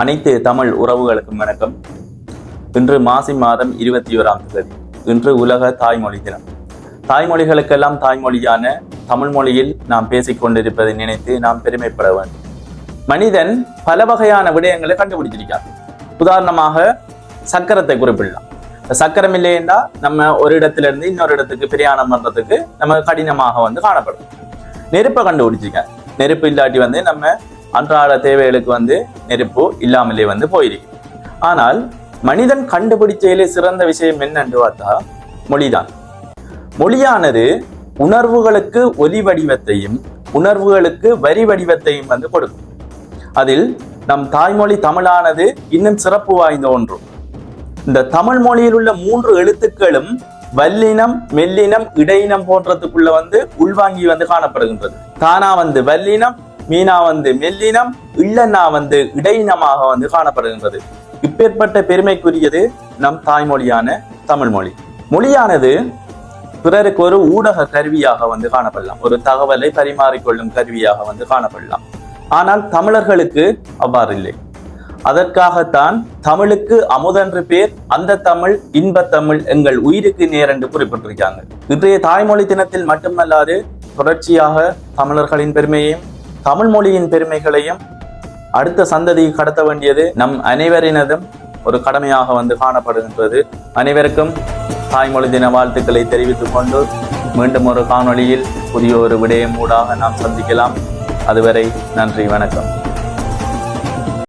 அனைத்து தமிழ் உறவுகளுக்கும் வணக்கம். இன்று மாசி மாதம் 21ஆம் தேதி. இன்று உலக தாய்மொழி தினம். தாய்மொழிகளுக்கெல்லாம் தாய்மொழியான தமிழ் மொழியில் நாம் பேசிக்கொண்டிருப்பதை நினைத்து நாம் பெருமைப்பட வேண்டும். மனிதன் பல வகையான விடயங்களை கண்டுபிடிச்சிருக்கார். உதாரணமாக சக்கரத்தை குறிப்பிடலாம். சக்கரம் இல்லைன்னா நம்ம ஒரு இடத்திலிருந்து இன்னொரு இடத்துக்கு பிரயாணம் பண்றதுக்கு நம்ம கடினமாக காணப்படும். நெருப்பை கண்டுபிடிச்சிருக்காங்க. நெருப்பு இல்லாட்டி நம்ம அன்றாட தேவைகளுக்கு நெருப்பு இல்லாமலே போயிருக்கு. ஆனால் மனிதன் கண்டுபிடிச்சதிலே சிறந்த விஷயம் என்னன்னு பார்த்தா மொழிதான். மொழியானது உணர்வுகளுக்கு ஒலி வடிவத்தையும் உணர்வுகளுக்கு வரி வடிவத்தையும் கொடுக்கும். அதில் நம் தாய்மொழி தமிழானது இன்னும் சிறப்பு வாய்ந்த ஒன்று. இந்த தமிழ் மொழியில் உள்ள 3 எழுத்துக்களும் வல்லினம், மெல்லினம், இடையினம் போன்றதுக்குள்ள உள்வாங்கி காணப்படுகின்றது. தானா வல்லினம், மீனா மெல்லினம், இல்லன்னா இடையினமாக காணப்படுகின்றது. இப்பேற்பட்ட பெருமைக்குரியது நம் தாய்மொழியான தமிழ் மொழி. மொழியானது பிறருக்கு ஒரு ஊடக கருவியாக காணப்படலாம், ஒரு தகவலை பரிமாறிக்கொள்ளும் கருவியாக காணப்படலாம். ஆனால் தமிழர்களுக்கு அவ்வாறு இல்லை. அதற்காகத்தான் தமிழுக்கு அமுதென்று பேர், அந்த தமிழ் இன்பத்தமிழ் எங்கள் உயிருக்கு நேர் என்று குறிப்பிட்டிருக்காங்க. இன்றைய தாய்மொழி தினத்தில் மட்டுமல்லாது தொடர்ச்சியாக தமிழர்களின் பெருமையையும் தமிழ் மொழியின் பெருமைகளையும் அடுத்த சந்ததிக்கு கடத்த வேண்டியது நம் அனைவரினதும் ஒரு கடமையாக காணப்படுகின்றது. அனைவருக்கும் தாய்மொழி தின வாழ்த்துக்களை தெரிவித்துக் கொண்டு மீண்டும் ஒரு காணொளியில் புதிய ஒரு விடயம் ஊடாக நாம் சந்திக்கலாம். அதுவரை நன்றி, வணக்கம்.